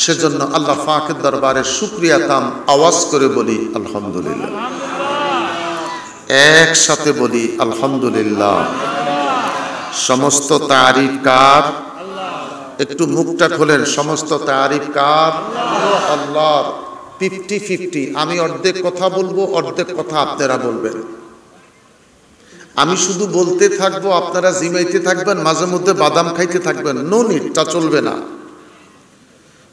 সেজন্য আল্লাহ পাকের দরবারে শুকরিয়া তাম আওয়াজ করে বলি আলহামদুলিল্লাহ। একসাথে বলি আলহামদুলিল্লাহ। সমস্ত তারিফ কার? একটু মুখটা খোলেন। সমস্ত তারিফ কার? আল্লাহর। 50-50, আমি অর্ধেক কথা বলবো, অর্ধেক কথা আপনারা বলবেন। আমি শুধু বলতে থাকবো, আপনারা জিমাইতে থাকবেন, মাঝে মধ্যে বাদাম খাইতে থাকবেন। নো নিড, তা চলবে না।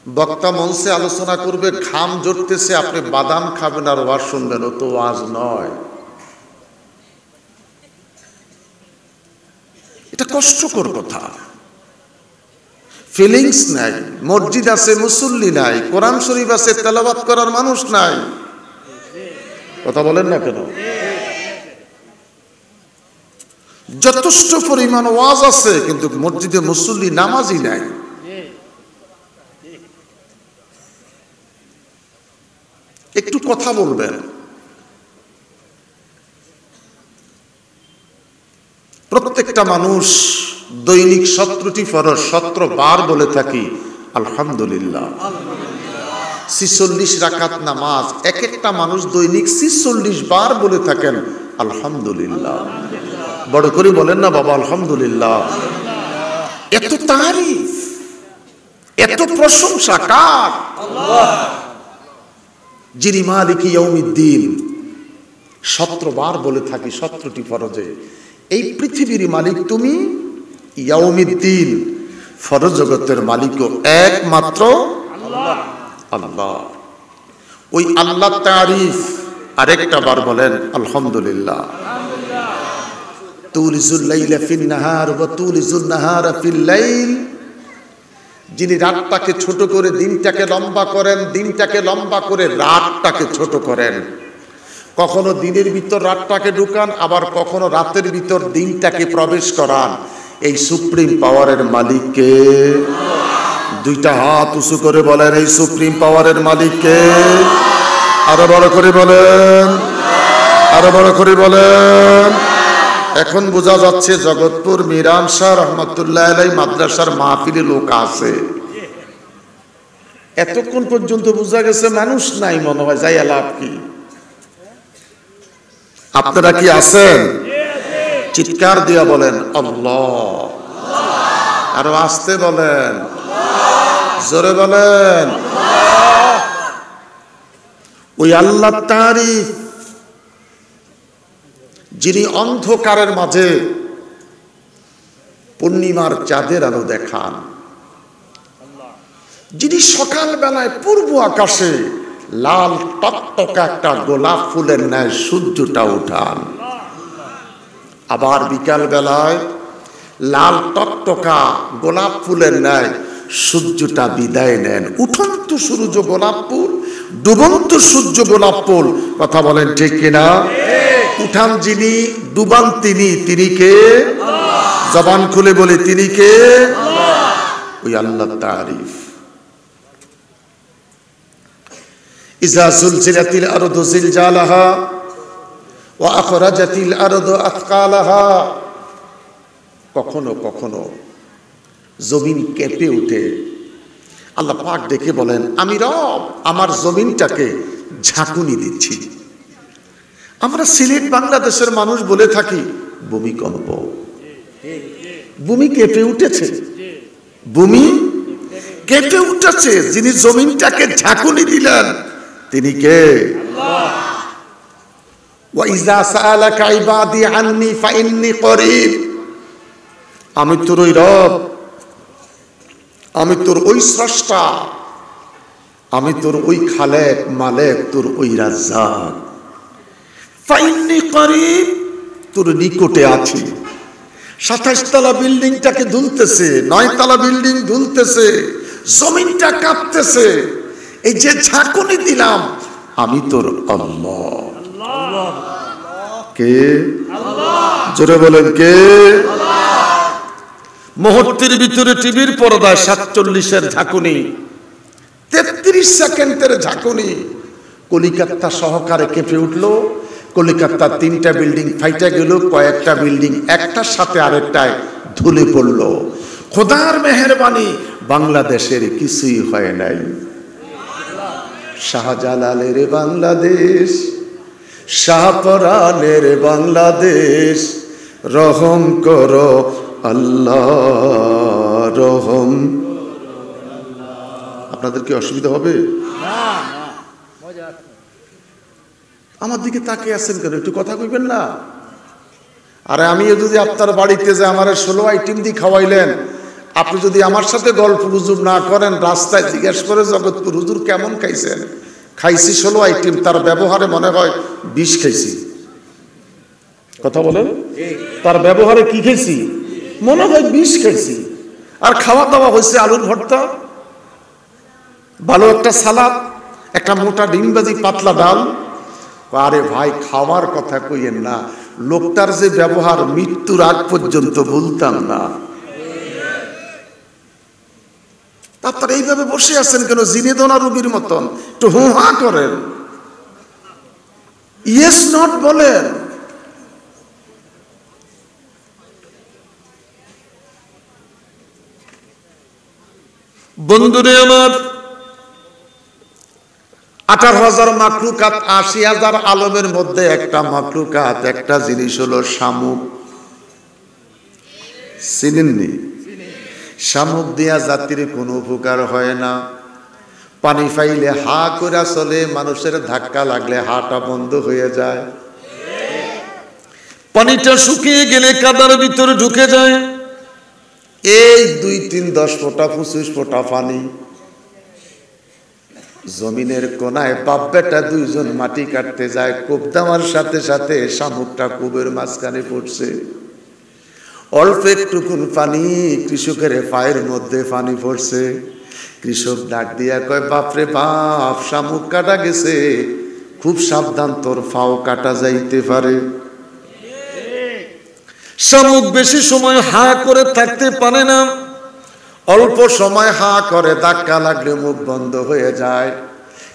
বক্তা মঞ্চে আলোচনা করবে, ঘাম জড়তেছে, আপনি বাদাম খাবেন আর ওয়াজ শুনবেন, ও তো ওয়াজ নয়। এটা কষ্টকর কথা। ফিলিংস নাই, মসজিদ আছে মুসল্লি নাই, কোরআন শরীফ আছে তেলাওয়াত করার মানুষ নাই। কথা বলেন না কেন? যথেষ্ট পরিমাণ ওয়াজ আছে, কিন্তু মসজিদে মুসল্লি নামাজই নাই। একটু কথা বলবেন। প্রত্যেকটা মানুষ দৈনিক 17টি ফরজ 17 বার বলে থাকি আলহামদুলিল্লাহ। 46 রাকাত নামাজ এক একটা মানুষ দৈনিক 46 বার বলে থাকেন আলহামদুলিল্লাহ। বড় করে বলেন না বাবা আলহামদুলিল্লাহ। এত তারিফ, এত প্রশংসা কার? আল্লাহ। যিনি মালিক ইয়াউমিদ্দিন 17 বার বলে থাকি 17টি ফরজে। এই পৃথিবীর মালিক তুমি, ইয়াউমিদ্দিন ফরজ জগতের মালিকও একমাত্র আল্লাহ। আল্লাহ। ওই আল্লাহ তারিফ আরেকটা বার বলেন আলহামদুলিল্লাহ। তুলিজুল লাইলা ফিন নাহার ওয়া তুলিজুন নাহারা ফিল লাইল, যিনি রাতটাকে ছোট করে দিনটাকে লম্বা করেন, দিনটাকে লম্বা করে রাতটাকে ছোট করেন। কখনো দিনের ভিতর রাতটাকে ঢুকান, আবার কখনো রাতের ভিতর দিনটাকে প্রবেশ করান। এই সুপ্রিম পাওয়ারের মালিককে দুইটা হাত উঁচু করে বলেন, এই সুপ্রিম পাওয়ারের মালিককে আরো বড় করে বলেন, আরো বড় করে বলেন। এখন বোঝা যাচ্ছে জগৎপুর মিরান শাহ রহমতুল্লাহ আলাইহি মাদ্রাসার মাহফিলে লোক আছে। এতক্ষণ পর্যন্ত বোঝা গেছে মানুষ নাই, মনে হয় যাই লাভ কি? আপনারা কি আছেন? চিৎকার দিয়া বলেন আল্লাহ। আরো আস্তে বলেন, জোরে বলেন। ওই আল্লাহ তারিফ, যিনি অন্ধকারের মাঝে পূর্ণিমার চাঁদের আলো দেখান, যিনি সকাল বেলায় পূর্ব আকাশে লাল টকটকা একটা গোলাপ ফুলের ন্যায় সূর্যটা উঠান, আবার বিকাল বেলায় লাল টকটকা গোলাপ ফুলের ন্যায় সূর্যটা বিদায় নেন। উঠন্ত সূর্য গোলাপ ফুল, ডুবন্ত সূর্য গোলাপ ফুল। কথা বলেন ঠিক কিনা? উঠান যিনি, ডুবান তিনি। তিনি কে? জবান খুলে বলে তিনি কে? ওই আল্লাহ তারিফ। ইজা জুলজিলাতিল আরদু জিলজালাহা ওয়া আখরাজাতিল আরদু আথকালাহা। কখনো কখনো জমিন কেঁপে উঠে, আল্লাহ পাক দেখে বলেন আমি রব আমার জমিনটাকে ঝাঁকুনি দিচ্ছি। আমরা সিলেট বাংলাদেশের মানুষ বলে থাকি ভূমিকম্প। ভূমি কেঁপে উঠেছে, ভূমি কেঁপে উঠেছে। যিনি জমিনটাকে ঝাঁকুনি দিলেন তিনি কে? আল্লাহ। ওয়া ইযা সাআলাকা ইবাদি আন্নী ফাইন্নী করিব। আমি তোর ওই রব, আমি তোর ওই স্রষ্টা, আমি তোর ওই খালেক মালেক, তোর ওই রাজ্জাক। ফাইন্নী করিব, তোর নিকটে আছি। 27 তলা বিল্ডিংটাকে দুলতেছে, 9 তলা বিল্ডিং দুলতেছে, জমিনটা কাঁপতেছে। এই যে ঝাঁকুনি দিলাম আমি তোর আল্লাহ। কে? জোরে বলেন কে? মুহূর্তের ভিতরে টিভির পর্দায় 47-এর ঝাঁকুনি, 33 সেকেন্ডের ঝাঁকুনি কলিকাতা সহকারে কেঁপে উঠলো। কলিকাতার 3টা বিল্ডিং ফাইটা গেল, কয়েকটা বিল্ডিং একটার সাথে আরেকটায় ধুলে পড়লো। খোদার মেহেরবানি, বাংলাদেশের কিছুই হয় নাই। শাহজালালের বাংলাদেশ, শাহপরানের বাংলাদেশ, রহম করো আল্লাহ রহম। আপনাদের কি অসুবিধা হবে? আমার দিকে তাকিয়ে আছেন কেন? একটু কথা কইবেন না? আরে আমিও যদি আপনার বাড়িতে যে আমার 16 আইটেম দিয়ে খাওয়াইলেন, আপনি যদি আমার সাথে গল্প গুজব না করেন, রাস্তায় জিজ্ঞেস করে জগৎপুর হুজুর কেমন খাইছেন, খাইছি 16 আইটেম, তার ব্যবহারে মনে হয় 20 খাইছি। কথা বলেন, তার ব্যবহারে কি খাইছি? মনে হয় 20 খাইছি। আর খাওয়া দাওয়া হয়েছে আলুর ভর্তা, ভালো একটা সালাদ, একটা মোটা ডিমবাজি, পাতলা ডাল। আরে ভাই, খাওয়ার কথা কইয়েন না, লোকটার যে ব্যবহার মৃত্যুর আগ পর্যন্ত ভুলতাম না। আপনারা এইভাবে বসে আছেন কেন? জিনেদনা রোগীর মতন একটু হু হা করেন, ইয়েস নট বলেন। বন্ধুরে আমার, 18,000 মাখলুকাত, 80,000 আলমের মধ্যে একটা মাখলুকাত, একটা জিনিস হলো শামুক। চিনেননি? শামুক দিয়া জাতির কোনো উপকার হয় না। পানি পাইলে হা করে চলে, মানুষের ধাক্কা লাগলে হাটা বন্ধ হয়ে যায়। পানিটা শুকিয়ে গেলে কাদার ভিতরে ঢুকে যায়। এই 2, 3, 10 ফোঁটা 25 ফোঁটা পানি। জমিনের কোনায় বাপ বেটা 2 জন মাটি কাটতে যায়, কোপ দেওয়ার সাথে সাথে শামুকটা কুবের মাঝখানে পড়ছে। অল্প একটুকুন পানি, কৃষকের পায়ের মধ্যে পানি পড়ছে। কৃষক ডাক দিয়া কয়, বাপরে বাপ, শামুক কাটা গেছে, খুব সাবধান, তোর ফাও কাটা যাইতে পারে। শামুক বেশি সময় হা করে থাকতে পারে না, অল্প সময় হা করে, ধাক্কা লাগলে মুখ বন্ধ হয়ে যায়।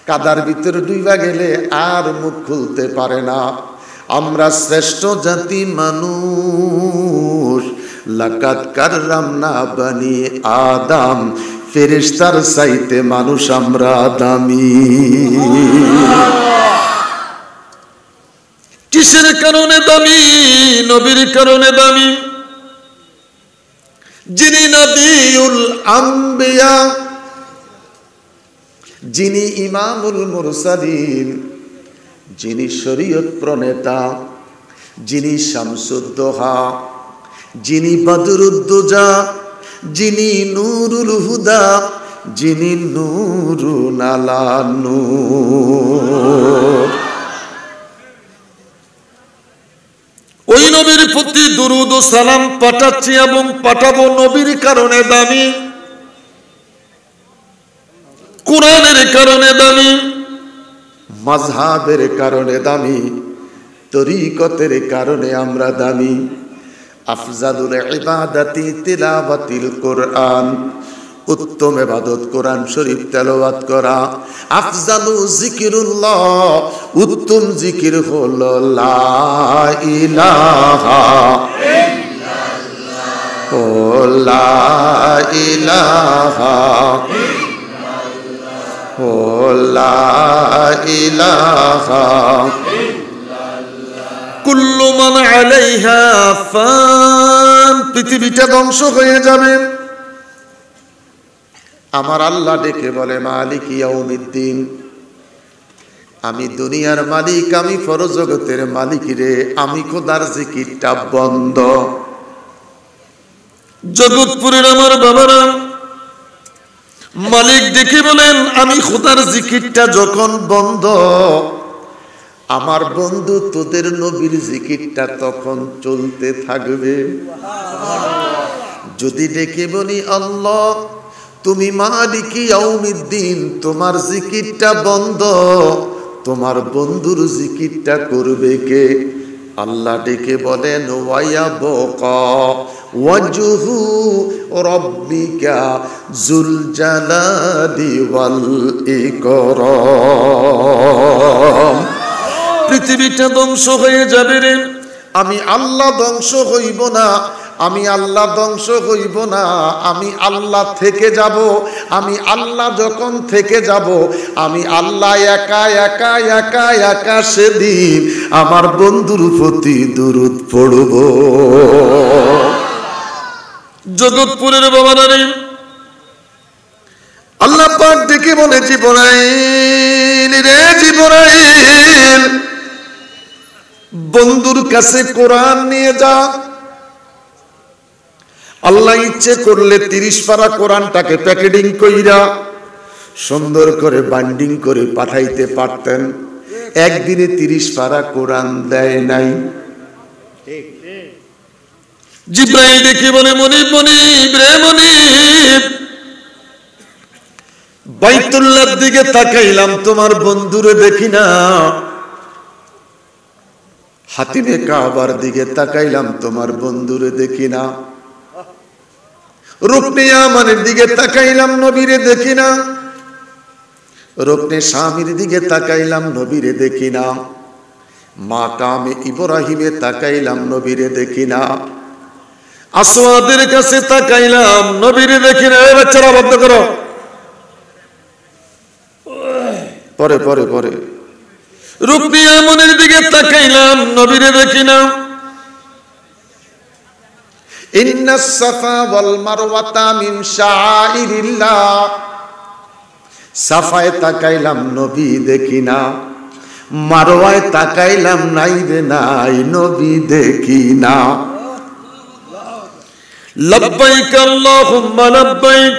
কাদার ভিতরে ডুইবা গেলে আর মুখ খুলতে পারে না। আমরা শ্রেষ্ঠ জাতি মানুষ, লাকাত কাররামনা বানি আদম, ফেরেশতার চাইতে মানুষ আমরা দামি। কিসের কারণে দামি? নবীর কারণে দামি। যিনি নবিউল আম্বিয়া, যিনি ইমামুল মুরসালিন, যিনি শরীয়ত প্রণেতা, যিনি শামসুদ্দোহা, যিনি বদরুদ্দুজা, যিনি নূরুল হুদা, যিনি নূরুন আলা নূর। ওই নবীর প্রতি দুরুদ ও সালাম পাঠাচ্ছি এবং পাঠাবো, নবীর কারণে দামি, কোরআনের কারণে দামি, মাযহাবের কারণে দামি, তরিকতের কারণে আমরা দামি। আফজালুল ইবাদাতি তিলাওয়াতিল কোরআন, উত্তম ইবাদত কোরআন শরীফ তেলাওয়াত করা। আফজালু যিকিরুল্লাহ, উত্তম জিকির হলো লা ইলাহা ইল্লাল্লাহ, ও লা ইলাহা ইল্লাল্লাহ, ও লা ইলাহা ইল্লাল্লাহ। কুল্লু মান আলাইহা ফান, পৃথিবীটা ধ্বংস হয়ে যাবে। আমার আল্লাহ ডেকে বলে, মালিক ইয়াউমিদ্দিন, আমি দুনিয়ার মালিক, আমি পরজগতের মালিক রে, আমি খোদার জিকিরটা বন্ধ। জগৎপুরের আমার বাবারা, মালিক ডেকে বলেন, আমি খোদার জিকিরটা যখন বন্ধ, আমার বন্ধু তোদের নবীর জিকিরটা তখন চলতে থাকবে। যদি ডেকে বলি, আল্লাহ তুমি মালিক ইয়াউমিদ্দিন, তোমার জিকিরটা বন্ধ, তোমার বন্ধুর জিকিরটা করবে কে? আল্লাহ ডেকে বলেন, ওয়ায়াবকা ওয়াজহু রাব্বিকা যুল জালালি ওয়াল ইকরাম। পৃথিবীটা ধ্বংস হয়ে যাবে রে, আমি আল্লাহ ধ্বংস হইব না, আমি আল্লাহ ধ্বংস হইব না, আমি আল্লাহ থেকে যাব। আমি আল্লাহ যখন থেকে যাব, আমি আল্লাহ একা একা একা একা সেদিন আমার বন্ধুর প্রতি দুরূদ পড়ব। জগৎপুরের বাবারা, আল্লাহ পাক ডেকে বলে, জিবরাইল রে জিবরাইল, বন্ধুর কাছে কোরআন নিয়ে যা। আল্লাহ ইচ্ছে করলে 30 পারা কোরআনটাকে প্যাকেটিং কইরা সুন্দর করে বাইন্ডিং করে পাঠাইতে পারতেন। একদিনে 30 পারা কোরআন দেয় নাই। জিবরাইল দেখে বলে, মনিব মনিব রে মনিব, বাইতুল্লাহর দিকে তাকাইলাম, তোমার বন্ধুরে দেখি না। হাতিমে কাবার দিকে তাকাইলাম, তোমার বন্ধুরে দেখি না। রুকনে ইয়ামানের দিকে তাকাইলাম, নবীরে দেখি না। রুকনে শামির দিকে তাকাইলাম, নবীরে দেখি না। মাকামে ইব্রাহিমে তাকাইলাম, নবীরে দেখি না। আসওয়াদের কাছে তাকাইলাম, নবীরে দেখি না। এই বাচ্চারা বন্ধ করো, পরে পরে পরে। রুকনে ইয়ামানের দিকে তাকাইলাম, নবীরে দেখি না। ইন্নাস সাফা ওয়াল মারওয়াতা মিন শাআইরিল্লাহ, সাফায় তাকাইলাম, নবী দেখি না। মারওয়ায় তাকাইলাম, নাই রে নাই, নবী দেখি না। লব্বাইক আল্লাহুম্মা লব্বাইক,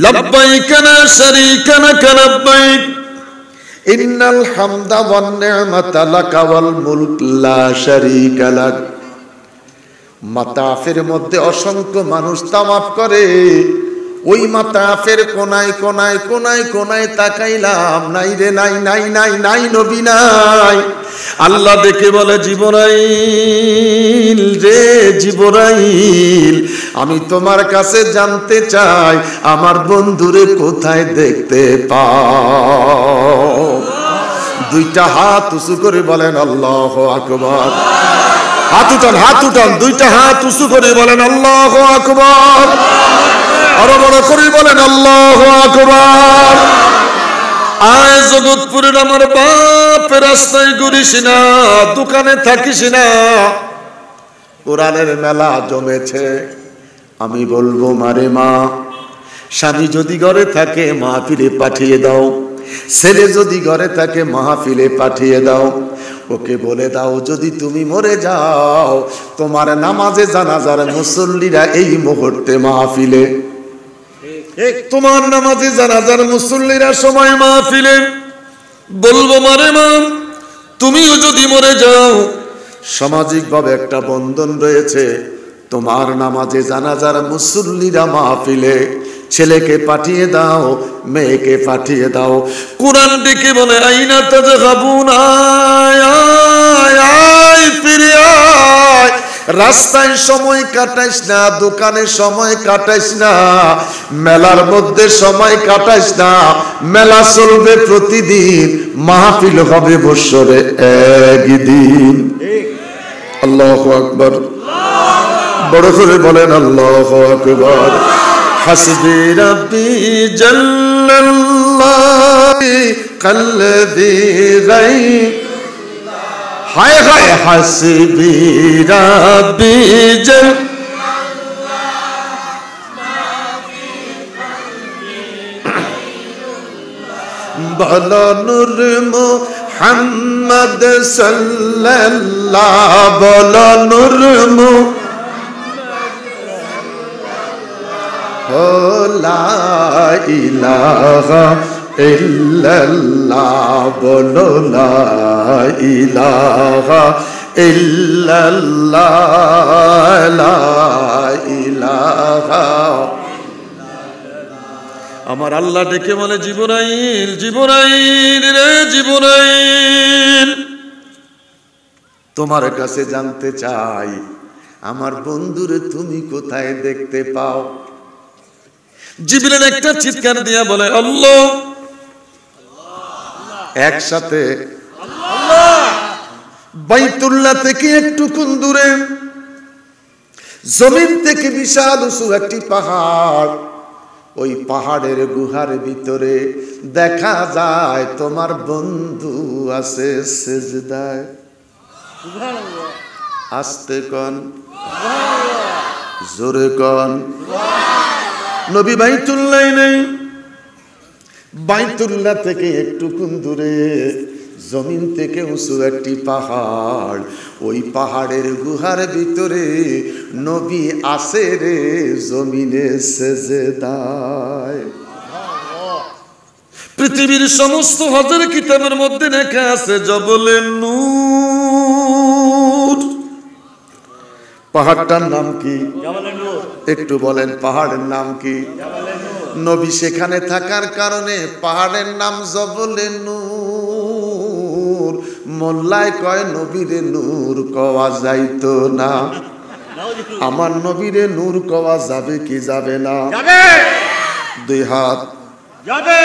লব্বাইক লা শারীকা লাক লব্বাইক, ইন্নাল হামদা ওয়ান নি'মাতা লাকা ওয়াল মুলক লা শারীকা লাক। মাতাফের মধ্যে অসংখ্য মানুষ তাওয়াফ করে, ওই মাতাফের কোনায় কোনায় কোনায় কোনায় তাকাইলাম, নাই রে নাই নাই নাই নাই, নবী নাই। আল্লাহ দেখে বলে, জিবরাইল রে জিবরাইল, আমি তোমার কাছে জানতে চাই আমার বন্ধুরে কোথায় দেখতে পাও। দুইটা হাত উঁচু করে বলেন আল্লাহু আকবার। হাত উঠান, হাত উঠান, দুইটা হাত উঁচু করে বলেন আল্লাহু আকবার। আরো বড় করে বলেন আল্লাহু আকবার। আয় জগৎপুরের আমার বাপ, রাস্তায় ঘুরিস না, দোকানে থাকিস না, কোরআনের মেলা জমেছে। আমি বলবো, মারে মা, স্বামী যদি ঘরে থাকে মাহফিলে পাঠিয়ে দাও, ছেলে যদি ঘরে থাকে মাহফিলে পাঠিয়ে দাও। ওকে বলে দাও, যদি তুমি মরে যাও, তোমার নামাজে জানাজার মুসল্লিরা এই মুহূর্তে মাহফিলে, তোমার নামাজে জানাজার মুসল্লিরা সময় মাহফিলে। বলবো, মারে মা, তুমিও যদি মরে যাও, সামাজিকভাবে একটা বন্ধন রয়েছে, তোমার নামাজে জানাজার মুসল্লিরা মাহফিলে। ছেলেকে পাঠিয়ে দাও, মেয়েকে পাঠিয়ে দাও। কোরআন ডেকে বলে, আইনা তাযহাবুন, আয় আয় আয়, ফিরে আয়। রাস্তায় সময় কাটাইস না, দোকানে সময় কাটাইস না, মেলার মধ্যে সময় কাটাইস না। মেলা চলবে প্রতিদিন, মাহফিল হবে বছরে একদিন। আল্লাহু আকবার। বড় করে বলেন আল্লাহু আকবার। হাসবি রাব্বি জাল্লাল্লাহি কাল্লাযী গায়ব, হায় হায়, হাসবি রাব্বি জাল্লাল্লাহি, বলো নূর মুহাম্মদ সাল্লাল্লাহ, বলো নূর লা ইলাহা ইল্লাল্লাহ, বলো লা ইলাহা ইল্লাল্লাহ, লা ইলাহা। আমার আল্লাহ ডেকে বলে, জিবরাইল জিবরাইল রে জিবরাইল, তোমার কাছে জানতে চাই আমার বন্ধুরে তুমি কোথায় দেখতে পাও। জিবরাইল একটা চিৎকার দিয়া বলে, আল্লাহ। একসাথে আল্লাহ। বাইতুল্লাহ থেকে একটু কোন দূরে জমিন থেকে বিশাল উঁচু একটি পাহাড়, ওই পাহাড়ের গুহার ভিতরে দেখা যায় তোমার বন্ধু আছে সেজদায়। আস্তে কন, জোরে কন। নবী বাইতুল্লাহ নেই, বাইতুল্লাহ থেকে একটু দূরে জমিন থেকে উঁচু একটি পাহাড়, ওই পাহাড়ের গুহার ভিতরে নবী আছে রে জমিনে সেজদায়। পৃথিবীর সমস্ত হজের কিতাবের মধ্যে লেখা আছে জবলে নূর। পাহাড়টার নাম কি? একটু বলেন পাহাড়ের নাম কি? নবী সেখানে থাকার কারণে পাহাড়ের নাম জবলে নূর। মোল্লায় কয় নবীরে নূর কওয়া যাইতো না, আমার নবীরে নূর কওয়া যাবে কি যাবে না? দুই হাত যাবে।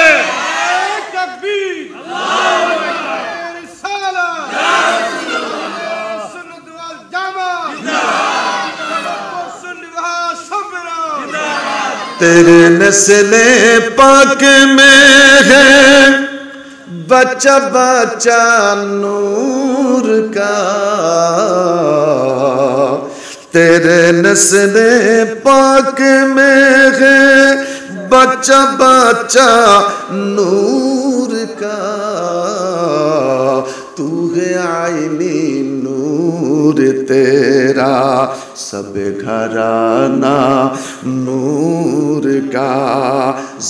तेरे नस्ले पाक में है बच्चा बच्चा नूर का, तेरे नस्ले पाक में है बच्चा बच्चा नूर का, तू है आईनी नूर तेरा सब घराना नूर का।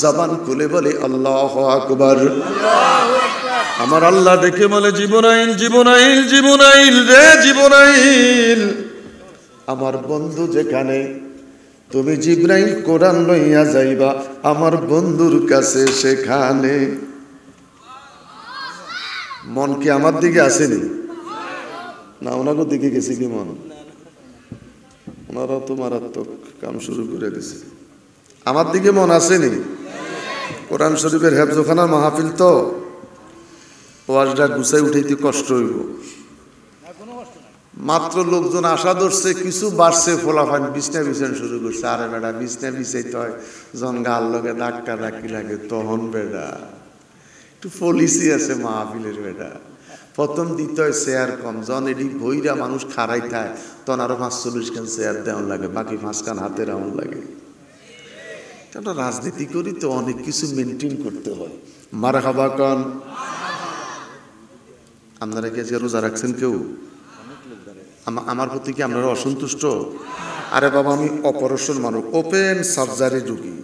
जबान खुले बोले अल्लाह अकबर। আমার আল্লাহ ডেকে বলে জিবরাইল জিবরাইল জিবরাইল রে জিবরাইল, আমার বন্ধু যেখানে, তুমি জিবরাইল কোরআন লইয়া যাইবা আমার বন্ধুর কাছে সেখানে। মন কি আমার দিকে আসেনি না ওনাকে দিকে গেছে কি মন? ওনারা তো মারাত্মক কাম শুরু করে দিছে। আমার দিকে মন আসেনি? কোরআন শরীফের হেফজখানার মাহফিল তো ওয়াজটা গুছাই উঠাইতে কষ্ট হইব। মাত্র লোকজন আশা ধরছে, কিছু বাড়ছে, ফোলাফান বিছনা বিছান শুরু করছে। আরে বেড়া বিছনা বিছাইতে হয় যখন গাল লগে ধাক্কা ধাক্কি লাগে তখন বেড়া একটু পলিসি আছে মাহফিলের বেড়া। প্রথম দিতে হয় চেয়ার কম, যখন এটি ভইরা মানুষ খাড়াই থাকে তখন আরো ৪৫ খান চেয়ার দেওয়ান লাগে, বাকি ৫ খান হাতে রাউন লাগে। কেন রাজনীতি করি তো অনেক কিছু মেনটেন করতে হয়। মারহাবা কন। আপনারা কি আজকে রোজা রাখছেন কেউ? আমার প্রতি কি আপনারা অসন্তুষ্ট? আরে বাবা আমি অপারেশন মানুষ, ওপেন সার্জারি রুগী,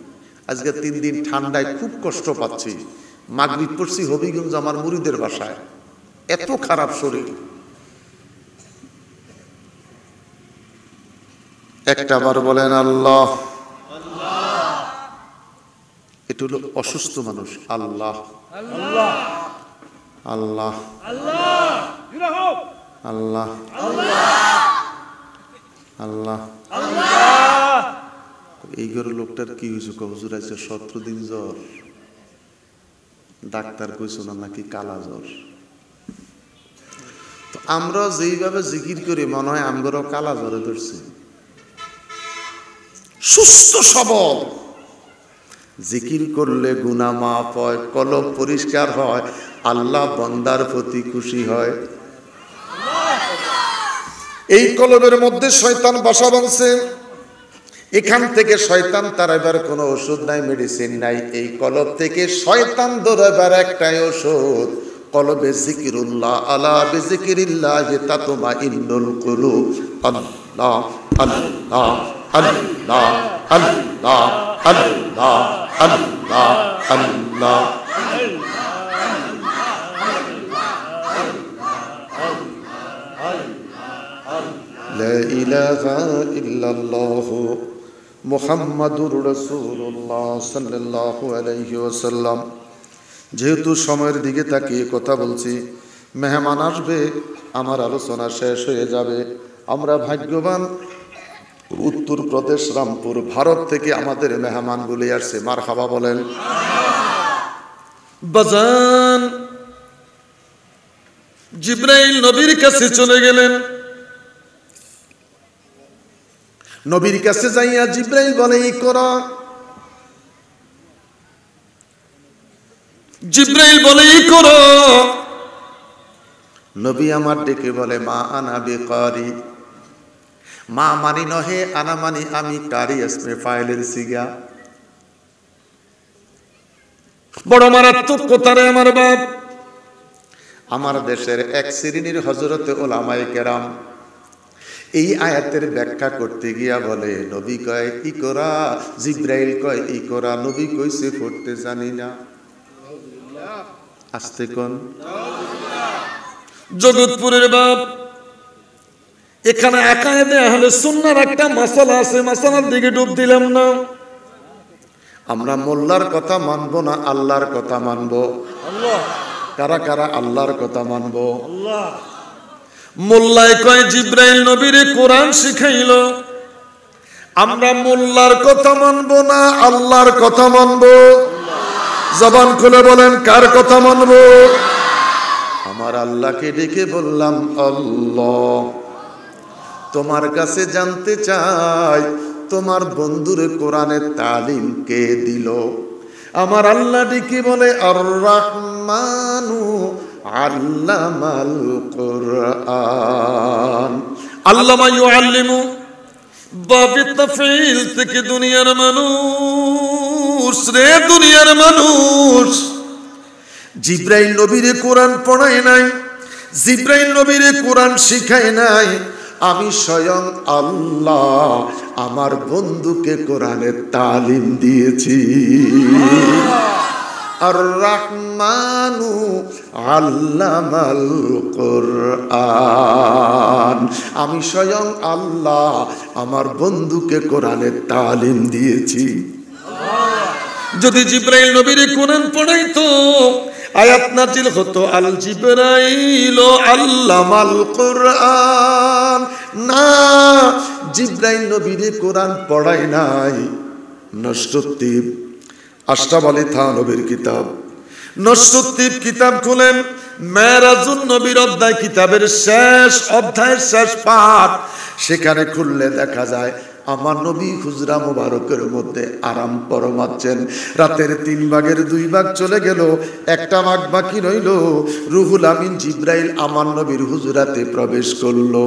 আজকে ৩ দিন ঠান্ডায় খুব কষ্ট পাচ্ছি। মাগরিব পড়ছি হবিগঞ্জ আমার মুরিদের বাসায়, এত খারাপ শরীর। একটা বার বলেন আল্লাহ। এটা হলো অসুস্থ মানুষ। আল্লাহ আল্লাহ আল্লাহ আল্লাহ আল্লাহ আল্লাহ। এই ঘরের লোকটার কি হয়েছে? হুজুর আছে 17 দিন জ্বর, ডাক্তার কইছো না নাকি কালা জ্বর। তো আমরা যেইভাবে জিকির করি মনে হয় আমগরও কালা জ্বরে ধরছে। সুস্থ সবল জিকির করলে গুনাহ মাফ হয়, কলব পরিষ্কার হয়, আল্লাহ বান্দার প্রতি খুশি হয়। এই কলবের মধ্যে শয়তান বাসা বাঁধছে, এখান থেকে শয়তান তাড়াইবার কোনো ওষুধ নাই, মেডিসিন নাই। এই কলব থেকে শয়তান দৌড়াবার একটাই ওষুধ, কলবে জিকিরুল্লাহ, আলা বিজিকিরিল্লাহি তাতমাইন্নুল কুলুব। আল্লাহ আল্লাহ আল্লাহ আল্লাহ আল্লাহ আল্লাহ আল্লাহ। লা ইলাহা ইল্লাল্লাহ মুহাম্মাদুর রাসূলুল্লাহ সাল্লাল্লাহু আলাইহি ওয়াসাল্লাম। যেহেতু সময়ের দিকে তাকিয়ে কথা বলছি, মেহমান আসবে, আমার আলোচনা শেষ হয়ে যাবে। আমরা ভাগ্যবান, উত্তরপ্রদেশ রামপুর ভারত থেকে আমাদের মেহমানগুলি আসছে। মারহাবা বলেন। বাজান জিবরাইল নবীর কাছে চলে গেলেন, নবীর কাছে যাইয়া জিব্রাইল বলে ইকরা, জিব্রাইল বলে ইকরা। নবী আমার ডেকে বলে মা আনা বিকারি, মা মানি নহে, আনা মানি আমি, কারি ইসমে ফাইলের সিগা। বড় মারাত্মক কথা রে আমার বাপ। আমার দেশের এক শ্রেণীর হযরতে উলামায়ে কেরাম এই আয়াতের ব্যাখ্যা করতে গিয়া বলে নবী কয় ইকরা, জিব্রাইল কয় ইকরা, নবী কইছে পড়তে জানি না। আস্তে কোন জগৎপুরের বাপ, এখানে আকায়েদে আহলে সুন্নাহর একটা মাসালা আছে, মাসালার দিকে ডুব দিলাম না। আমরা মোল্লার কথা মানবো না আল্লাহর কথা মানবো? কারা কারা আল্লাহর কথা মানবো? মোল্লায় কয় জিব্রাইল নবীরে কোরআন শিখাইলো, আমরা মোল্লার কথা মানবো না আল্লাহর কথা মানবো? জবান খুলে বলেন কার কথা মানবো? আমার আল্লাহকে ডেকে বললাম আল্লাহ, তোমার কাছে জানতে চাই তোমার বন্ধুরে কোরআনের তালিম কে দিল? আমার আল্লাহ ডেকে বলে আর রহমানু আল্লামাল কোরআন। আল্লামা ইউআল্লিমু বাবে তাফঈল থেকে দুনিয়ার মানুষ রে, দুনিয়ার মানুষ জিব্রাইল নবীরে কোরআন পড়ায় নাই, জিব্রাইল নবীরে কোরআন শিখায় নাই, আমি স্বয়ং আল্লাহ আমার বন্ধুকে কোরআনের তালিম দিয়েছি। আর রহমানু আল্লামাল কোরআন, আমি স্বয়ং আল্লাহ আমার বন্ধুকে কোরআনের তালিম দিয়েছি। যদি জিব্রাইল নবীর কোরআন পড়াইতো আয়াত নাজিল হতো আল জিব্রাইল আল্লামাল কোরআন। না, জিব্রাইল নবীর কোরআন পড়াই নাই। নষ্টদ্বীপ আশরাফ আলী থানবীর কিতাব, নষ্টদ্বীপ কিতাব খুলেন, মেরাজুন নবীর অধ্যায় কিতাবের শেষ অধ্যায়ের শেষ পাঠ, সেখানে খুললে দেখা যায় আমার নবী হুজরা মুবারকের মধ্যে আরাম ফরমাচ্ছেন। রাতের 3 ভাগের 2 ভাগ চলে গেল, একটা ভাগ বাকি রইল। রুহুল আমিন জিব্রাইল আমার নবীর হুজরাতে প্রবেশ করলো।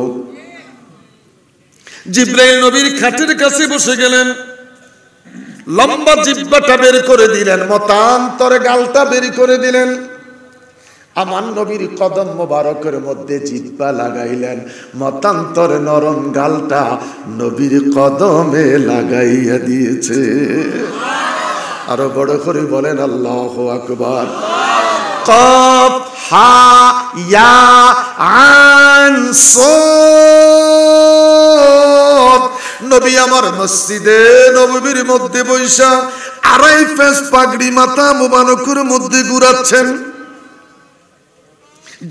জিব্রাইল নবীর খাটের কাছে বসে গেলেন, লম্বা জিহ্বাটা বের করে দিলেন, মতান্তরে গালটা বের করে দিলেন, আমার নবীর কদম মোবারকের মধ্যে জিহ্বা লাগাইলেন, মতান্তরে নরম গালটা নবীর কদমে লাগাইয়া দিয়েছে। আরো বড় করে বলেন আল্লাহু আকবার। কাফ হা ইয়া আইন সাদ। নবী আমার মসজিদে নববীর মধ্যে বৈশা 2.5 ফেস পাগড়ি মাথা মুবারকের মধ্যে ঘুরাচ্ছেন।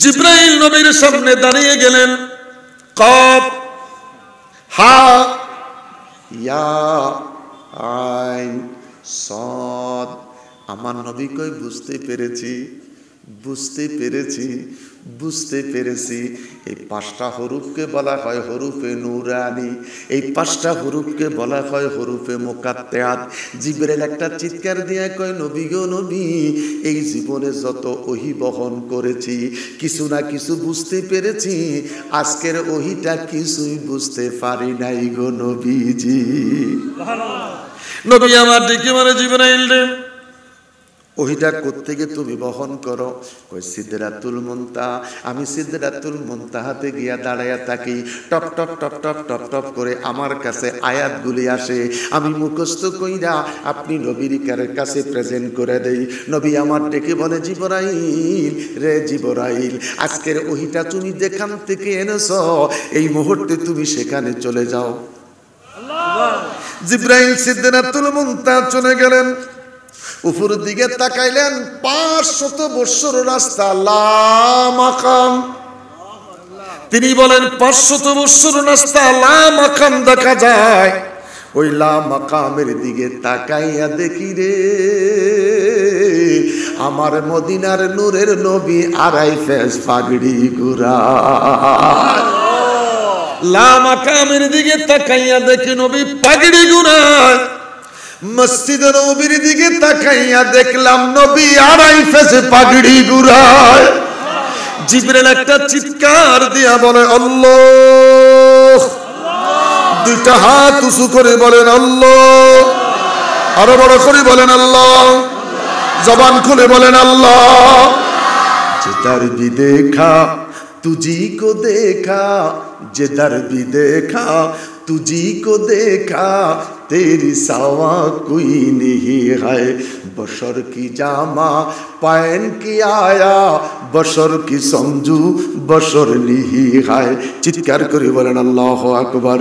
জিব্রাইল নবীর সামনে দাঁড়িয়ে গেলেন, কাফ হা ইয়া আইন সাদ। আমার নবী কই বুঝতে পেরেছি, বুঝতে পেরেছি, বুঝতে পেরেছি। এই 5টা হরফকে বলা হয় হরফে নুরানি, এই 5টা হরফকে বলা হয় হরফে মুকাত্তাত। জিবরাইল একটা চিৎকার দিয়ে কয় নবী গো নবী, এই জীবনে যত ওহী বহন করেছি কিছু না কিছু বুঝতে পেরেছি, আজকের ওহীটা কিছুই বুঝতে পারি নাই গো নবীজি। নবী আমার ডেকে মানে জিবরাইল রে, ওহিটা কোত্থেকে তুমি বহন করো? কই সিদরাতুল মুনতাহা। আমি সিদরাতুল মুনতাহাতে গিয়া দাঁড়াইয়া থাকি, top top top top top top করে আমার কাছে আয়াতগুলি আসে, আমি মুখস্থ কইরা আপনি নবীর কাছে প্রেজেন্ট করে দেই। নবী আমার ডেকে বলে জিবরাইল রে জিবরাইল, আজকের ওহিটা তুমি যেখান থেকে এনেছো এই মুহূর্তে তুমি সেখানে চলে যাও। জিবরাইল সিদরাতুল মুনতাহা চলে গেলেন, উপরের দিকে তাকাইলেন, 500 বছর রাস্তা লা মাকাম। তিনি বলেন 500 বছর রাস্তা লা মাকাম দেখা যায়। ওই লা মাকামের দিকে তাকাইয়া দেখি রে আমার মদিনার নূরের নবী 2.5 ফেস পাগড়ি ঘুরা। লামাকামের দিকে তাকাইয়া দেখি নবী পাগড়ি গুনায়। মসজিদে নববীর দিকে তাকাইয়া দেখলাম নবী আড়াই ফেসে পাগড়ি গুড়ায়। জিবরিল একটা চিৎকার দিয়া বলে আল্লাহ, দুইটা হাত উঁচু করে বলেন আল্লাহ, আরো বড় করে বলেন আল্লাহ, জবান খুলে বলেন আল্লাহ। जिधर भी देखा तुझी को देखा, जिधर भी देखा तुझी को देखा, तेरी सावा कोई नहीं है। बशर की जामा पहन के आया, बशर की समझू बशर नहीं है। चित्कार करी बोलें अल्लाह अकबर,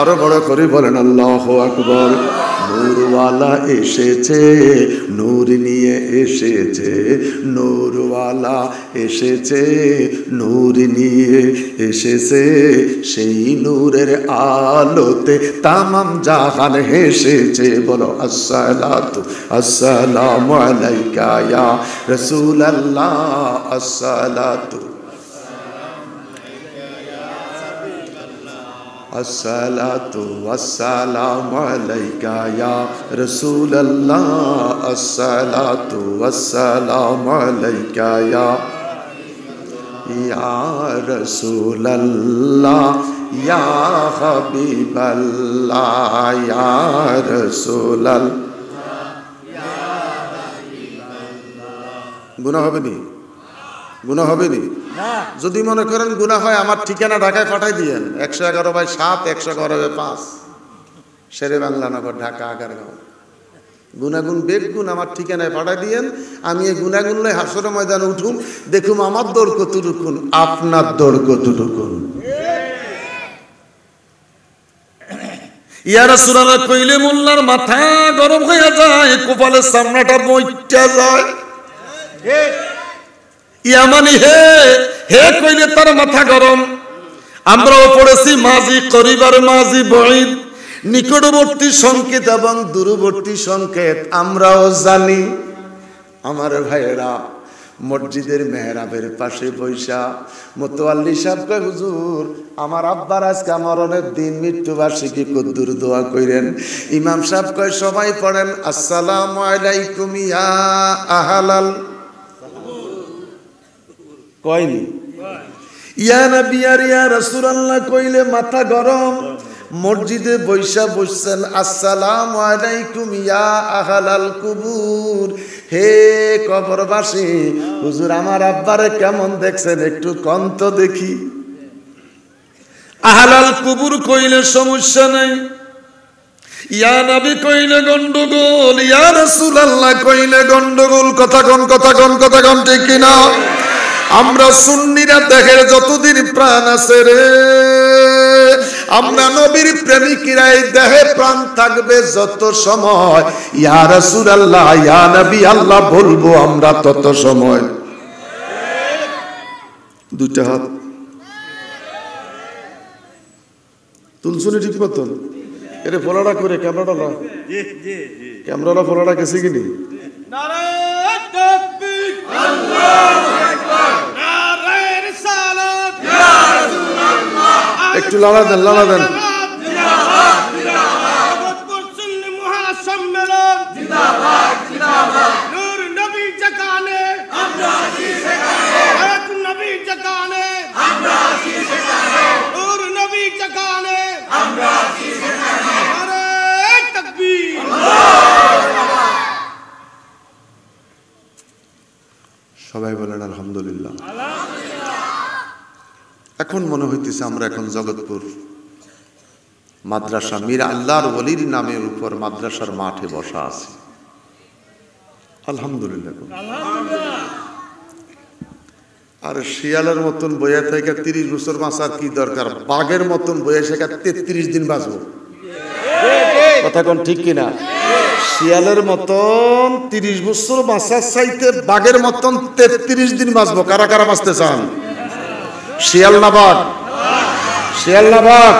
আরো বড় করে বলেন আল্লাহ আকবার। নূরওয়ালা এসেছে, নূর নিয়ে এসেছে, নূরওয়ালা এসেছে, নূর নিয়ে এসেছে। সেই নূরের আলোতে তামাম জাহান হেসেছে। বলো আসসালাতু আসসালামু আলাইকা ইয়া রাসূলুল্লাহ, আসসালাতু अस्सलातु वस्सलामु अलैका या रसूल अल्लाह, अस्सलातु वस्सलामु अलैका या रसूल अल्लाह, या हबीब अल्लाह, या रसूल अल्लाह। गुनाह হবে নি? গুনাহ হবে নি? যদি মনে করেন গুনাহ হয়, আমার ঠিকানা ঢাকায় পাঠাই দিয়েন, 111/7 111/5 শেরে বাংলা নগর, ঢাকা আগারগাঁও। গুনাগুন বেগুন আমার ঠিকানায় পাঠাই দিয়েন। আমি এই গুনাগুন লই হাসর ময়দানে উঠুম, দেখুম আমার দৌড় কতটুকুন, আপনার দৌড় কতটুকুন। ইয়া রাসূলুল্লাহ কইলে মোল্লার মাথা গরম হয়ে যায়, কপালের সামনাটা বইটা যায়। ইয়ামানি হে হে কইলে তার মাথা গরম। আমরাও পড়েছি মাজি করিবার মাজি বঈদ, নিকটবর্তী সংকেত এবং দূরবর্তী সংকেত আমরাও জানি। আমার ভাইয়েরা, মসজিদের মেহরাবের পাশে বৈশা মোতাওয়াল্লি সাহেব কয়, হুজুর আমার আব্বার আজকে মরণের দিন, মৃত্যুবার্ষিকী, কদ্দুর দোয়া কইরেন। ইমাম সাহেব কয় সবাই পড়েন আসসালামু আলাইকুম ইয়া আহলাল, কয়নি ইয়া নবী আর ইয়া রাসূলুল্লাহ কইলে মাথা গরম। মসজিদে বৈশা বসছেন, আসসালামু আলাইকুম ইয়া আহলাল কুবুর, হে কবরবাসী, হুজুর আমার আব্বারে কেমন দেখছেন একটু কন্ত দেখি। আহলাল কুবুর কইলে সমস্যা নাই, ইয়া নবী কইলে গন্ডগোল, ইয়া রাসূলুল্লাহ কইলে গন্ডগোল। কথা কোন ঠিক কিনা? আমরা সুন্নিরা দেহের যতদিন প্রাণ আছে রে, আমরা নবীর প্রেমিকরা এই দেহে প্রাণ থাকবে যত সময়, ইয়া রাসূলুল্লাহ ইয়া নবী আল্লাহ বলবো আমরা তত সময়। দুইটা হাত তুলছুনি ঠিক মতন, এরে ফলাটা করে ক্যামেরাটা, ক্যামেরাটা ফলাটা গেছে কিনি? নারায়ে তাকবীর, আল্লাহু আকবার, নারায়ে রিসালাত, ইয়া রাসূলুল্লাহ। একটু লালা দেন, লালা দেন। জিন্দাবাদ জিন্দাবাদ, ভারতবর্ষ সুন্নি মহাসম্মেলন জিন্দাবাদ জিন্দাবাদ। নূর নবী জাগানে আমরা আছি সেখানে, হক নবী জাগানে আমরা আছি সেখানে, নূর নবী জাগানে আমরা আছি সেখানে। নারায়ে তাকবীর, আল্লাহু। সবাই বলেন আলহামদুলিল্লাহ। এখন মনে হইতেছে আমরা এখন জগৎপুর মাদ্রাসা মীর আল্লাহর ওলির নামের উপর মাদ্রাসার মাঠে বসা আছি। আলহামদুলিল্লাহ। আর শিয়ালের মতন বইয়া থেকে 30 বছর বাঁচার কি দরকার? বাঘের মতন বইয়া শেখা 33 দিন বাঁচবো। কথা কোন ঠিক কিনা? শিয়ালের মতন 30 বছর বাঁচার চাইতে বাঘের মতন 33 দিন বাঁচবো। কারা কারা বাঁচতে চান? শিয়াল না বাঘ? শিয়াল না বাঘ?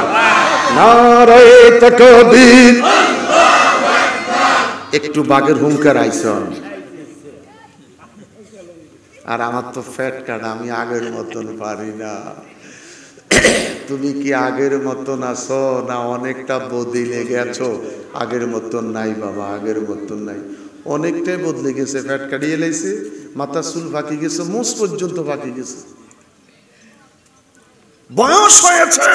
নারায়ে তাকবীর, আল্লাহু আকবার। একটু বাঘের হুঙ্কার আইছন। আর আমার তো ফ্যাট কাটা, আমি আগের মতন পারি না। তুমি কি আগের মতন আছো না অনেকটা বদলে গেছো? আগের মতন নাই বাবা, আগের মতন নাই, অনেকটাই বদলে গেছে। ফ্যাট কাটিয়ে লাইছে, মাথা চুল ফাঁকি গেছে, মোষ পর্যন্ত ফাঁকি গেছে, বয়স হয়েছে।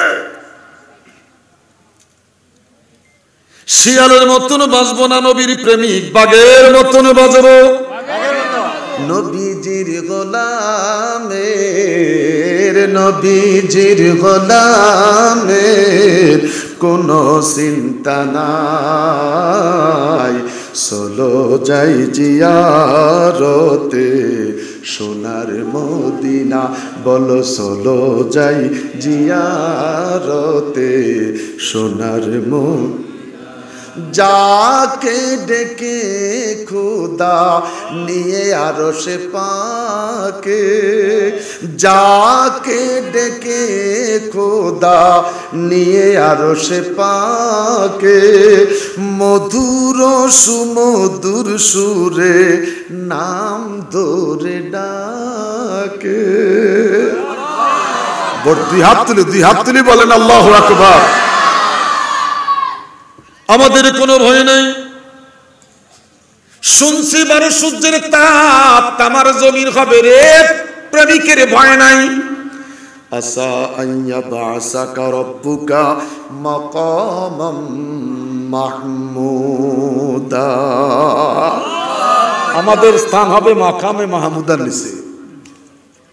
শিয়ালের মতন বাঁচবো না, নবীর প্রেমিক বাঘের মতন বাঁচবো। নবীজির গোলামের, নবীজির গোলামের কোনো চিন্তা নাই, চলো যাই জিয়ারতে সোনার মদিনা, বলো চলো যাই জিয়ারতে সোনার মদিনা। যাকে ডেকে খুদা নিয়ে আরশে পাকে, যাকে ডেকে খুদা নিয়ে আরশে পাকে, মধুর সুমধুর সুরে নাম ধরে ডাকে। দুই হাত তুলি বলেন আল্লাহু আকবার। আমাদের কোনো ভয় নাই। শুনছি 12 সূর্যের তাপ তামার জমির হবে রে, প্রেমিকের ভয় নাই। আসা আইয়া বাসাকা রব্বুকা মাকামাম মাহমুদা, আমাদের স্থান হবে মাকামে মাহমুদার নিচে।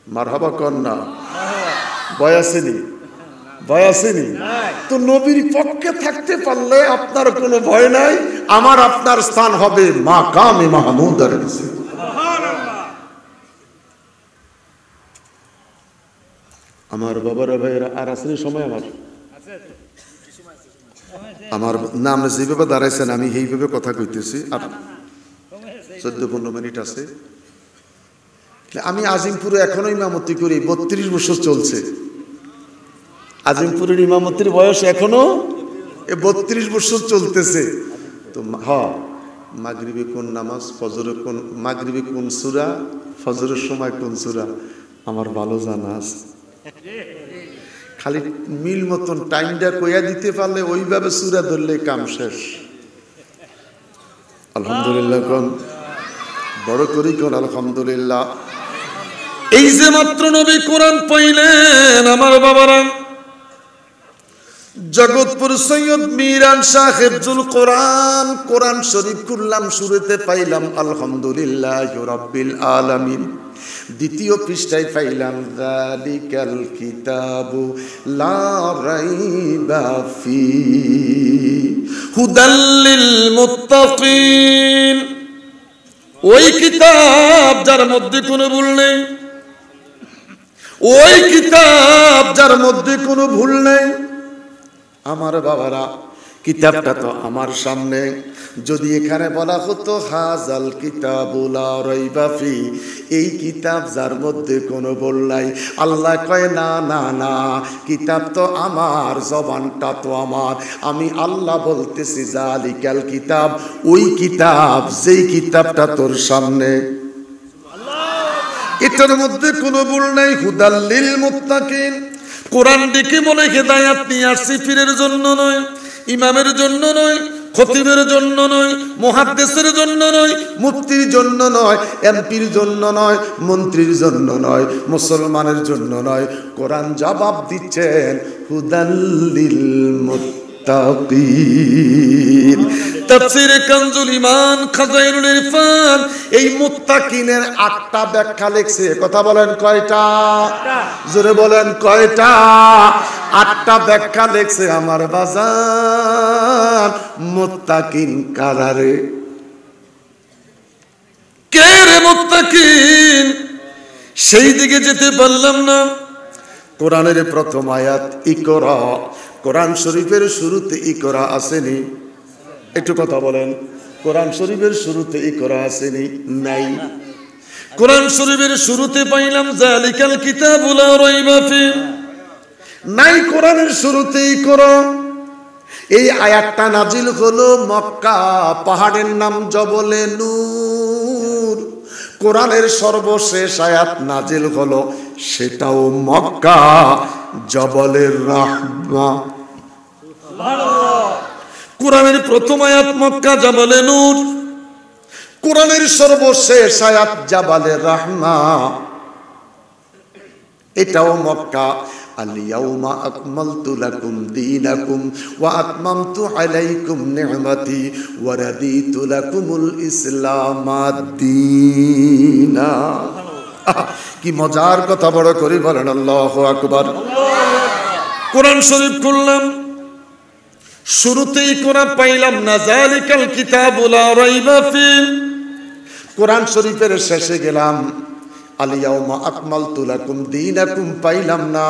মারহাবা কন্যা, ভয় আসেনি? ভয় আসেনি? তো নবীর পক্ষে থাকতে পারলে আপনার কোনো ভয় নাই। আমার আপনার স্থান হবে মাকামে মাহমুদার নিচে। আমার বাবারা ভাইয়েরা, আর আসেনি সময়? আমার নাম যেভাবে দাঁড়াইছেন আমি এইভাবে কথা কইতেছি, আর 14-15 মিনিট আছে। আমি আজিমপুরে এখনো ইমামতি করি, 32 বছর চলছে। আজিমপুরের ইমামতির বয়স এখনো 32 বছর চলতেছে। তো মাগরিবে কোন নামাজ, ফজরে কোন, মাগরিবে কোন সূরা, ফজরের সময় কোন সূরা আমার ভালো জানা আছে। খালি মিল মতন টাইমটা কইয়া দিতে পারলে ওইভাবে সূরা ধরলে কাম শেষ। আলহামদুলিল্লাহ কোন, বড় করি কোন আলহামদুলিল্লাহ। এই যে মাত্র নবী কোরআন পাইলেন আমার বাবারা, জগৎপুর সৈয়দ মিরান সাহেব জুল কোরআন, কোরআন শরীফ খুললাম, শুরুতে পাইলাম আলহামদুলিল্লাহি রাব্বিল আলামিন। দ্বিতীয় পৃষ্ঠায় পাইলাম যালিকাল কিতাবু লা রাইবা ফি হুদাল লিল মুত্তাকিন। ওই কিতাব যার মধ্যে কোনো ভুল নেই, ওই কিতাব যার মধ্যে কোনো ভুল নেই। আমার বাবারা, কিতাবটা তো আমার সামনে। যদি এখানে বলা হতো হাজাল কিতাবুল লা রাইবা ফি, এই কিতাব যার মধ্যে কোনো ভুল নাই, আল্লাহ কয় না না না, কিতাব তো আমার, জবানটা তো আমার। আমি আল্লাহ বলতেছি জালিকাল কিতাব, ওই কিতাব, যেই কিতাবটা তোর সামনে, এটার মধ্যে কোনো ভুল নাই। হুদাল লিল মুত্তাকিন। কোরআন ডেকে বলে হেদায়াত নিয়ে আসছি, পীরের জন্য নয়, ইমামের জন্য নয়, খতিবের জন্য নয়, মুহাদ্দিসের জন্য নয়, মুফতির জন্য নয়, এমপির জন্য নয়, মন্ত্রীর জন্য নয়, মুসলমানের জন্য নয়। কোরআন জবাব দিচ্ছেন হুদাল লিল মুত্তাকিন। তাফসীরে কানজুল ঈমান, খাজাইনুল ইরফান, এই মুত্তাকিনের 8টা ব্যাখ্যা লিখছে। কথা বলেন কয়টা? জোরে বলেন কয়টা? 8টা ব্যাখ্যা লিখছে আমার বাজার। মুত্তাকিন কারারে? কে রে মুত্তাকিন? সেই দিকে যেতে পারলাম না। কোরআনের প্রথম আয়াত ইকরা, কোরআন শরীফের শুরুতে ইকরা আসেনি? একটু কথা বলেন, কোরআন শরীফের শুরুতে ইকরা আসেনি? নাই। কোরআন শরীফের শুরুতে পাইলাম যালিকাল কিতাবু লা রাইবা ফি, নাই কোরআনের শুরুতে ইকরা। এই আয়াতটা নাজিল হলো মক্কা, পাহাড়ের নাম জবলে নূর। কোরআনের সর্বশেষ আয়াত নাজিল হলো, সেটাও মক্কা, জাবালের রাহমা। কোরআনের প্রথম আয়াত মক্কা জাবালে নূর, কোরআনের সর্বশেষ আয়াত জাবালে রাহমা, এটাও মক্কা। আল-ইয়াউমা আকমালতু লাকুম দীনাকুম ওয়া আতমামতু আলাইকুম নি'মাতি ওয়া রাদিতু লাকুমুল ইসলামা দীনা। কি মজার কথা, বড় করে বলেন আল্লাহু আকবার। কোরআন শরীফ খুললাম, শুরুতেই কোরআন পাইলাম না যালিকাল কিতাবু লা রাইবা ফি। কোরআন শরীফের শেষে গেলাম, আল-ইয়াউমা আকমালতু লাকুম দীনাকুম পাইলাম না,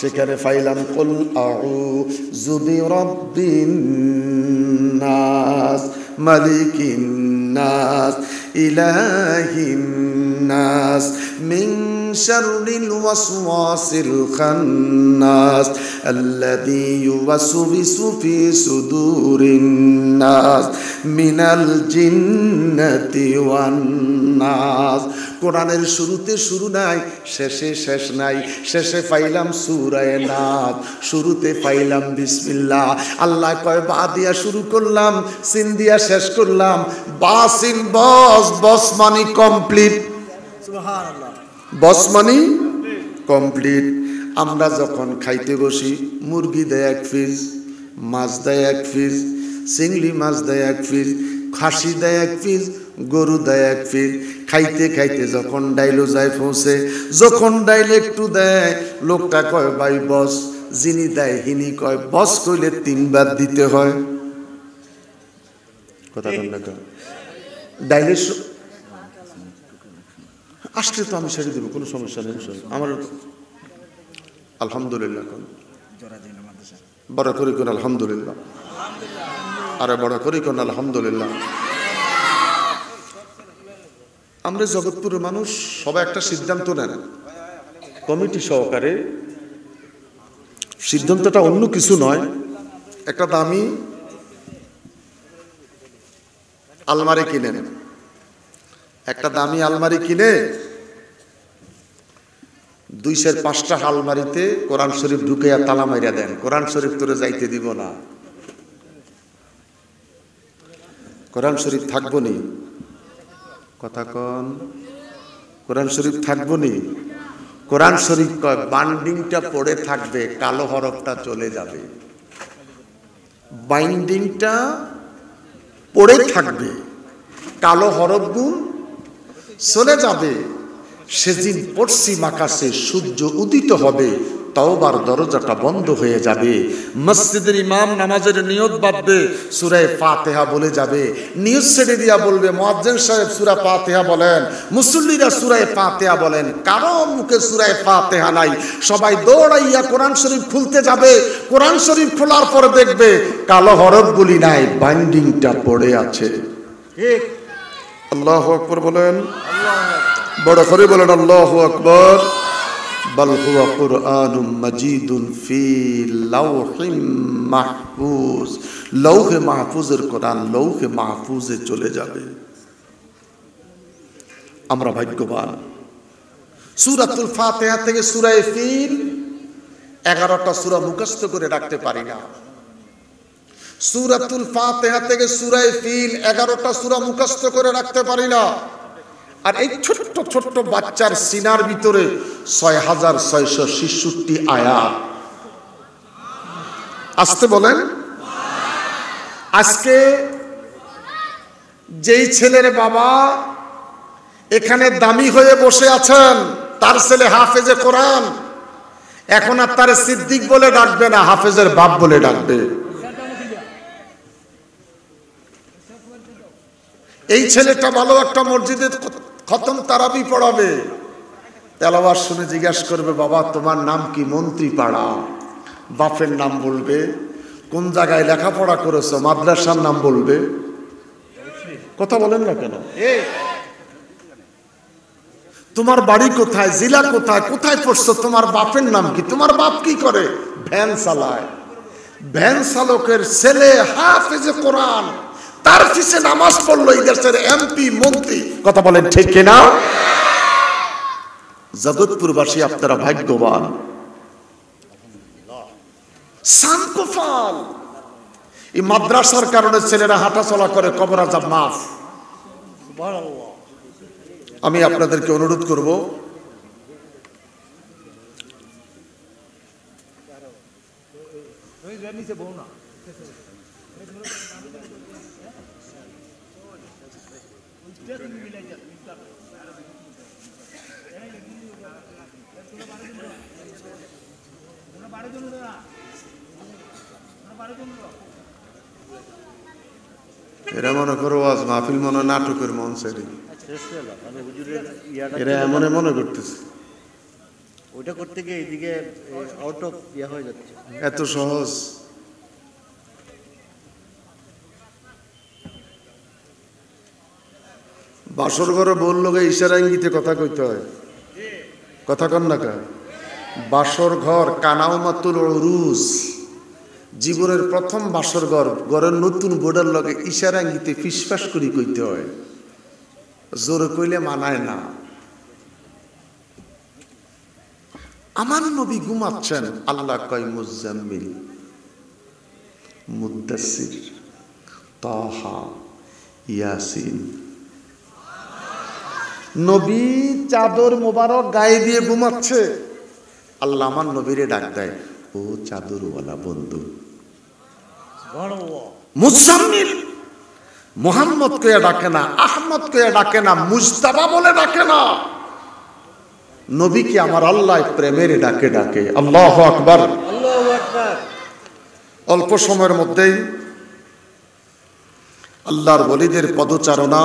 সেখানে পাইলাম কুল আউযু বিরাব্বিন নাস মালিকিন নাস ইলাহিন নাস মিন শাররিল ওয়াসওয়াসিল খান্নাস আল্লাযী ইউওয়াসওয়িসু ফি সুদুরিন নাস মিনাল জিন্নাতি ওয়ান নাস। কোরআনের শুরুতে শুরু নাই, শেষে শেষ নাই। শেষে পাইলাম সূরা নাস, শুরুতে পাইলাম বিসমিল্লাহ। আল্লাহ কয় বা দিয়া শুরু করলাম, সিন দিয়া শেষ করলাম। বাসিন বস, বস মানে কমপ্লিট, সুবহানাল্লাহ, বস মানে কমপ্লিট। আমরা যখন খাইতে বসি, মুরগি দেয় এক পিস, মাছ দেয় এক পিস, চিংড়ি মাছ দেয় এক পিস, খাসি দেয় এক পিস, গরু দেয় এক পিস। খাইতে খাইতে যখন ডাইলো যায় পৌঁছে, যখন ডাইল একটু দেয়, লোকটা কয় ভাই বস। যিনি দেয় হিনি কয় বস, কইলে 3 বার দিতে হয়। কথা বল না, ডাইলের আসলে তো আমি ছেড়ে দেবো, কোনো সমস্যা নেই। আমার আলহামদুলিল্লাহ, বড় করি কোন আলহামদুলিল্লাহ, আরে বড় করি কোন আলহামদুলিল্লাহ। আমরা জগৎপুরের মানুষ সবাই একটা সিদ্ধান্ত নেন কমিটি সহকারে। সিদ্ধান্তটা অন্য কিছু নয়, একটা দামি আলমারি কিনেন, একটা দামি আলমারি কিনে 205টা আলমারিতে কোরআন শরীফ ঢুকাইয়া তালা মাইরা দেন। কোরআন শরীফ তোরে যাইতে দিব না, কোরআন শরীফ থাকবো নি। কথা কন, কোরআন শরীফ থাকবো নি। কোরআন শরীফ কয় বাইন্ডিংটা পড়ে থাকবে, কালো হরফটা চলে যাবে। বাইন্ডিংটা পড়ে থাকবে, কালো হরফগুলো চলে যাবে। সেদিন পশ্চিম আকাশে সূর্য উদিত হবে, তওবার দরজাটা বন্ধ হয়ে যাবে। মসজিদের ইমাম নামাজের নিয়ত বাঁধবে, সূরা ফাতিহা বলে যাবে। নিয়ত ছেড়ে দিয়া বলবে মুয়াজ্জিন সাহেব সূরা ফাতিহা বলেন, মুসল্লিরা সূরা ফাতিহা বলেন। কারো মুখে সূরা ফাতিহা নাই, সবাই দৌড়াইয়া কোরআন শরীফ খুলতে যাবে। কোরআন শরীফ খোলার পর দেখবে কালো হরফগুলি নাই, বাইন্ডিংটা পড়ে আছে। ঠিক? আল্লাহু আকবার বলেন, বড় করে বলেন আল্লাহু আকবার। বাল হুয়া কুরআনুম মাজিদুন ফি লাওহিম মাহফুজ। লৌহে মাহফুজের কোরআন লৌহে মাহফুজে চলে যাবে। আমরা ভাগ্যবান। সূরাতুল ফাতিহা থেকে সূরা ফিল 11টা সূরা মুখস্থ করে রাখতে পারি না। সূরাতুল ফাতিহা থেকে সূরা ফিল 11টা সূরা মুখস্থ করে রাখতে পারি না। আর এই ছোট্ট ছোট্ট বাচ্চার সিনার ভিতরে 6666 আয়াত। আসতে বলেন। আজকে যেই ছেলের বাবা এখানে দামি হয়ে বসে আছেন, তার ছেলে হাফেজে কোরআন, এখন আর তার সিদ্দিক বলে ডাকবে না, হাফেজের বাপ বলে ডাকবে। এই ছেলেটা ভালো একটা মসজিদে খতম তারাবি পড়াবে, তেলাওয়াত শুনে জিজ্ঞাসা করবে বাবা তোমার নাম কি? মন্ত্রী পাড়া। বাপের নাম বলবে, কোন জায়গায় লেখাপড়া করেছো মাদ্রাসার নাম বলবে। কথা বলেন না কেন? তোমার বাড়ি কোথায়, জেলা কোথায়, কোথায় পড়ছো, তোমার বাপের নাম কি, তোমার বাপ কি করে? ভ্যান চালায়। ভ্যান চালকের ছেলে হাফেজে কোরআন, তার পিছে নামাজ পড়লো এই দেশের এমপি মন্ত্রী। কথা বলেন ঠিক কিনা? জগৎপুরবাসী আপনারা ভাগ্যবান। সানকোফাল। এই মাদ্রাসার কারণে ছেলেরা হাঁটা চলা করে, কবর আযাব মাফ। আমি আপনাদেরকে অনুরোধ করব, এরা মনে করো আজ মাহফিল মনে নাটকের মঞ্চের, এরা এমন মনে করতেছে ওইটা করতে গিয়ে এইদিকে আউট অফ ইয়া হয়ে যাচ্ছে। এত সহজ। বাসর ঘরে বলল গে ইশারা ইঙ্গিতে কথা কইতে হয়, কথা কন না কা। বাসর ঘর কানাউমাতুল উরুস, জীবনের প্রথম বাসর ঘর, ঘরের নতুন বোর্ডের লগে ইশারা ইঙ্গিতে ফিসফাস করি কইতে হয়, জোরে কইলে মানায় না। আমার নবী ঘুমাচ্ছেন, আল্লাহ কয় মুজাম্মিল, মুদ্দাসির, তাহা, ইয়াসিন। নবী চাদর মোবারক গায়ে দিয়ে ঘুমাচ্ছে, আল্লাহ আমার নবীরে ডাক দেয়, ও চাদরওয়ালা বন্ধু মুজাম্মিল। মুহাম্মদ কইয়া ডাকে না, আহমদ কইয়া ডাকে না, মুজতাবা বলে ডাকে না, নবীকে আমার আল্লাহ প্রেমের ডাকে ডাকে। আল্লাহু আকবার, আল্লাহু আকবার। অল্প সময়ের মধ্যেই আল্লাহর ওলিদের পদচারণা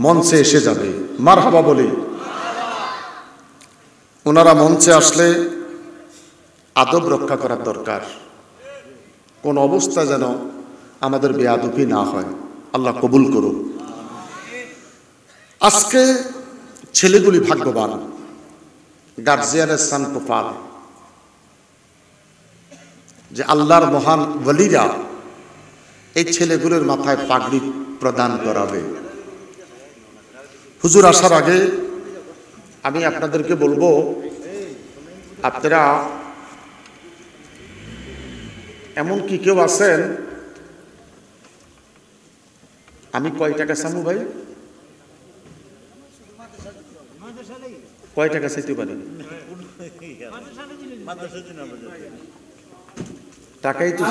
মঞ্চে এসে যাবে, মারহাবা বলি। ওনারা মঞ্চে আসলে আদব রক্ষা করার দরকার, কোন অবস্থা যেন আমাদের বেয়াদবি না হয়, আল্লাহ কবুল করুন। আজকে ছেলেগুলি ভাগ্যবান, গার্জিয়ানের সানকোফাল, যে আল্লাহর মহান ওলিরা এই ছেলেগুলোর মাথায় পাগড়ি প্রদান করাবে। হুজুর আসার আগে আমি আপনাদেরকে বলবো, আপনারা এমন কি কেউ আছেন, আমি কয় টাকা চামু ভাই, কয় টাকা চাইতে পারি? টাকাই তো